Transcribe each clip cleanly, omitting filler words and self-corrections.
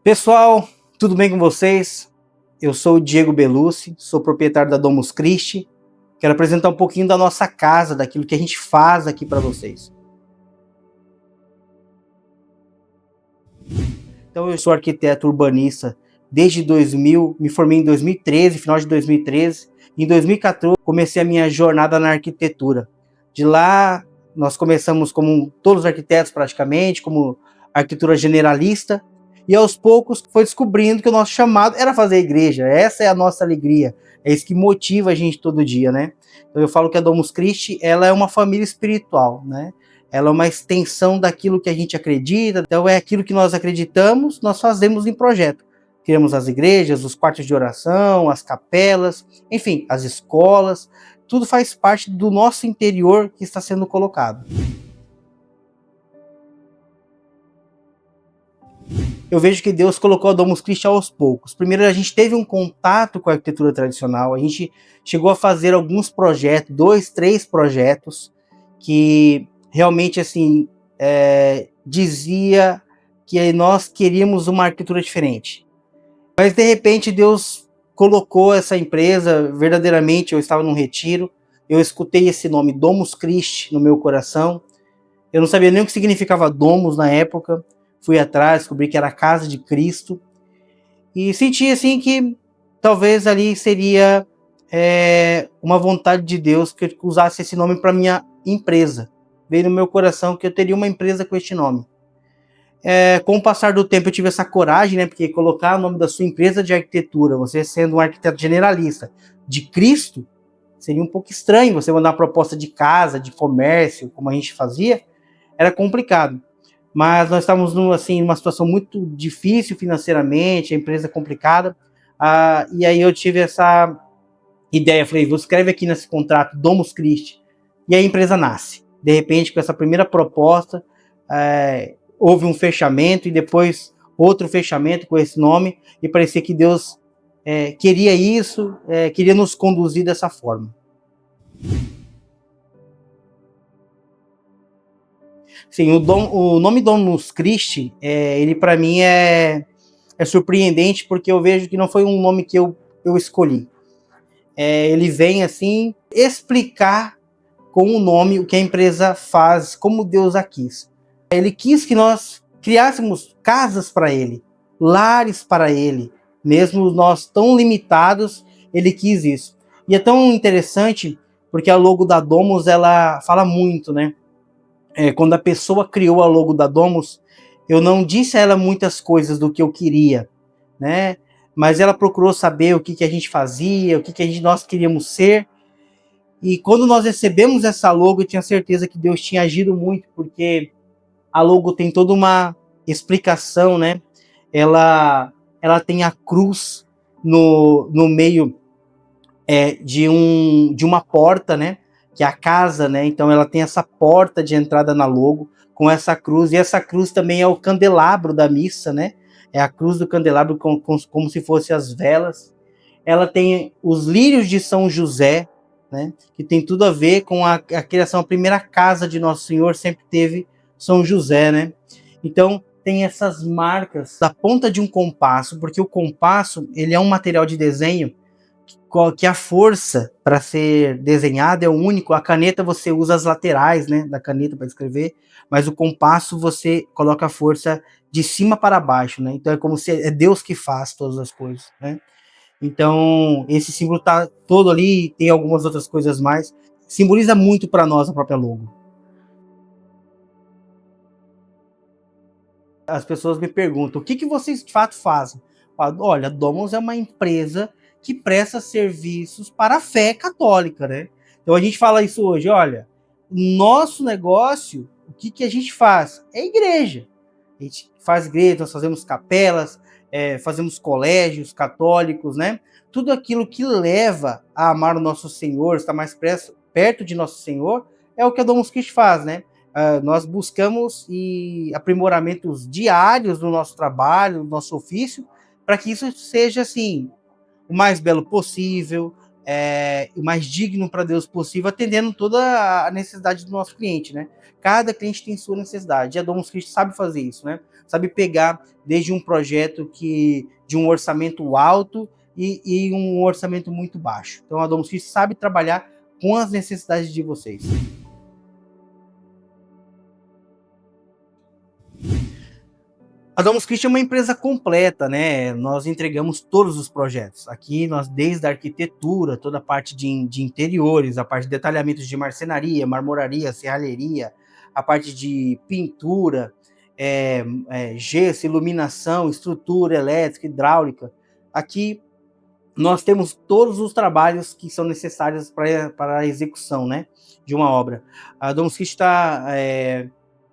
Pessoal, tudo bem com vocês? Eu sou o Diego Belucci, sou proprietário da Domus Christi. Quero apresentar um pouquinho da nossa casa, daquilo que a gente faz aqui para vocês. Então, eu sou arquiteto urbanista desde 2000, me formei em 2013, final de 2013. Em 2014, comecei a minha jornada na arquitetura. De lá, nós começamos como todos os arquitetos praticamente, como arquitetura generalista. E aos poucos foi descobrindo que o nosso chamado era fazer a igreja. Essa é a nossa alegria. É isso que motiva a gente todo dia, né? Então eu falo que a Domus Christi, ela é uma família espiritual, né? Ela é uma extensão daquilo que a gente acredita. Então é aquilo que nós acreditamos, nós fazemos em projeto. Criamos as igrejas, os quartos de oração, as capelas, enfim, as escolas. Tudo faz parte do nosso interior que está sendo colocado. Eu vejo que Deus colocou a Domus Christi aos poucos. Primeiro, a gente teve um contato com a arquitetura tradicional, a gente chegou a fazer alguns projetos, 2, 3 projetos, que realmente, assim, dizia que nós queríamos uma arquitetura diferente. Mas, de repente, Deus colocou essa empresa, verdadeiramente, eu estava num retiro, eu escutei esse nome, Domus Christi, no meu coração. Eu não sabia nem o que significava Domus na época. Fui atrás, descobri que era a casa de Cristo e senti assim que talvez ali seria uma vontade de Deus que eu usasse esse nome para minha empresa. Veio no meu coração que eu teria uma empresa com este nome. Com o passar do tempo eu tive essa coragem, né? Porque colocar o nome da sua empresa de arquitetura, você sendo um arquiteto generalista de Cristo, seria um pouco estranho você mandar uma proposta de casa, de comércio, como a gente fazia, era complicado. Mas nós estávamos numa situação muito difícil financeiramente, a empresa complicada, e aí eu tive essa ideia, falei, você escreve aqui nesse contrato Domus Christi, e a empresa nasce. De repente, com essa primeira proposta, houve um fechamento, e depois outro fechamento com esse nome, e parecia que Deus queria isso, queria nos conduzir dessa forma. Sim, o nome Domus Christi, ele para mim é surpreendente, porque eu vejo que não foi um nome que eu escolhi. Ele vem assim explicar com o nome o que a empresa faz, como Deus a quis. Ele quis que nós criássemos casas para ele, lares para ele, mesmo nós tão limitados, ele quis isso. E é tão interessante, porque a logo da Domus, ela fala muito, né? Quando a pessoa criou a logo da Domus, eu não disse a ela muitas coisas do que eu queria, né? Mas ela procurou saber o que a gente fazia, o que nós queríamos ser. E quando nós recebemos essa logo, eu tinha certeza que Deus tinha agido muito, porque a logo tem toda uma explicação, né? Ela tem a cruz no meio de uma porta, né? Que é a casa, né? Então ela tem essa porta de entrada na logo com essa cruz, e essa cruz também é o candelabro da missa, né? É a cruz do candelabro como se fossem as velas. Ela tem os lírios de São José, né? Que tem tudo a ver com a criação, a primeira casa de Nosso Senhor sempre teve São José, né? Então tem essas marcas da ponta de um compasso, porque o compasso ele é um material de desenho que a força para ser desenhada é o único. A caneta você usa as laterais, né, da caneta para escrever, mas o compasso você coloca a força de cima para baixo, né? Então é como se é Deus que faz todas as coisas, né? Então esse símbolo tá todo ali, tem algumas outras coisas mais. Simboliza muito para nós a própria logo. As pessoas me perguntam, o que vocês de fato fazem? Olha, a Domus é uma empresa que presta serviços para a fé católica, né? Então a gente fala isso hoje, olha, nosso negócio, o que a gente faz? É igreja. A gente faz igreja, nós fazemos capelas, fazemos colégios católicos, né? Tudo aquilo que leva a amar o nosso Senhor, estar mais perto de nosso Senhor, é o que a Domus Christi faz, né? Nós buscamos aprimoramentos diários no nosso trabalho, no nosso ofício, para que isso seja assim o mais belo possível, o mais digno para Deus possível, atendendo toda a necessidade do nosso cliente, né? Cada cliente tem sua necessidade. E a Domus Christi sabe fazer isso, né? Sabe pegar desde um projeto de um orçamento alto e um orçamento muito baixo. Então a Domus Christi sabe trabalhar com as necessidades de vocês. A Domus Christi é uma empresa completa, né? Nós entregamos todos os projetos. Aqui nós, desde a arquitetura, toda a parte de interiores, a parte de detalhamentos de marcenaria, marmoraria, serralheria, a parte de pintura, gesso, iluminação, estrutura elétrica, hidráulica. Aqui nós temos todos os trabalhos que são necessários para a execução, né, de uma obra. A Domus Christi está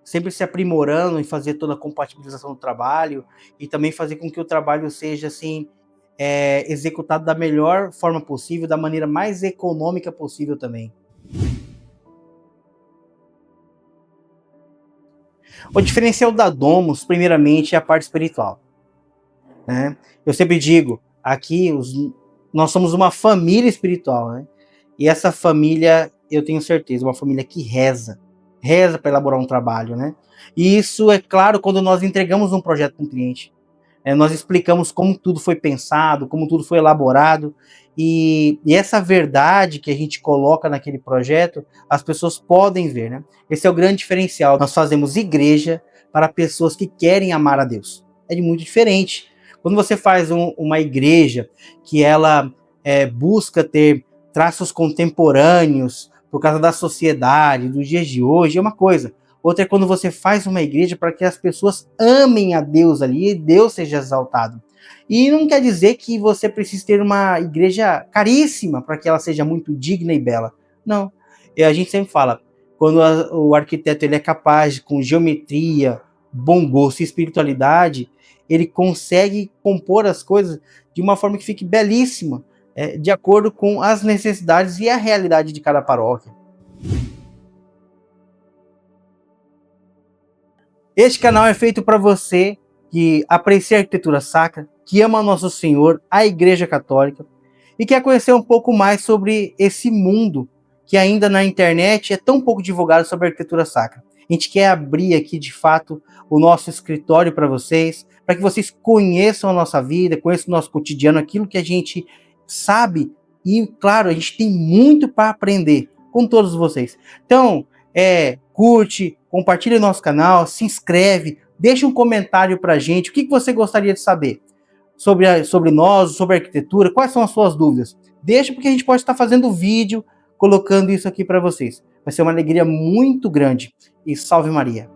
sempre se aprimorando em fazer toda a compatibilização do trabalho e também fazer com que o trabalho seja assim executado da melhor forma possível, da maneira mais econômica possível também. O diferencial da Domus, primeiramente, é a parte espiritual, né? Eu sempre digo, aqui nós somos uma família espiritual, né? E essa família, eu tenho certeza, uma família que reza para elaborar um trabalho, né? E isso é claro quando nós entregamos um projeto para um cliente. Nós explicamos como tudo foi pensado, como tudo foi elaborado, e essa verdade que a gente coloca naquele projeto, as pessoas podem ver, né? Esse é o grande diferencial. Nós fazemos igreja para pessoas que querem amar a Deus. É muito diferente. Quando você faz uma igreja que ela busca ter traços contemporâneos por causa da sociedade, dos dias de hoje, é uma coisa. Outra é quando você faz uma igreja para que as pessoas amem a Deus ali e Deus seja exaltado. E não quer dizer que você precisa ter uma igreja caríssima para que ela seja muito digna e bela. Não. E a gente sempre fala, quando o arquiteto ele é capaz, com geometria, bom gosto e espiritualidade, ele consegue compor as coisas de uma forma que fique belíssima, de acordo com as necessidades e a realidade de cada paróquia. Este canal é feito para você que aprecia a arquitetura sacra, que ama Nosso Senhor, a Igreja Católica, e quer conhecer um pouco mais sobre esse mundo que ainda na internet é tão pouco divulgado sobre a arquitetura sacra. A gente quer abrir aqui, de fato, o nosso escritório para vocês, para que vocês conheçam a nossa vida, conheçam o nosso cotidiano, aquilo que a gente sabe, e, claro, a gente tem muito para aprender com todos vocês. Então, curte, compartilha o nosso canal, se inscreve, deixa um comentário para a gente. O que você gostaria de saber sobre nós, sobre a arquitetura? Quais são as suas dúvidas? Deixa, porque a gente pode estar fazendo vídeo, colocando isso aqui para vocês. Vai ser uma alegria muito grande. E salve Maria!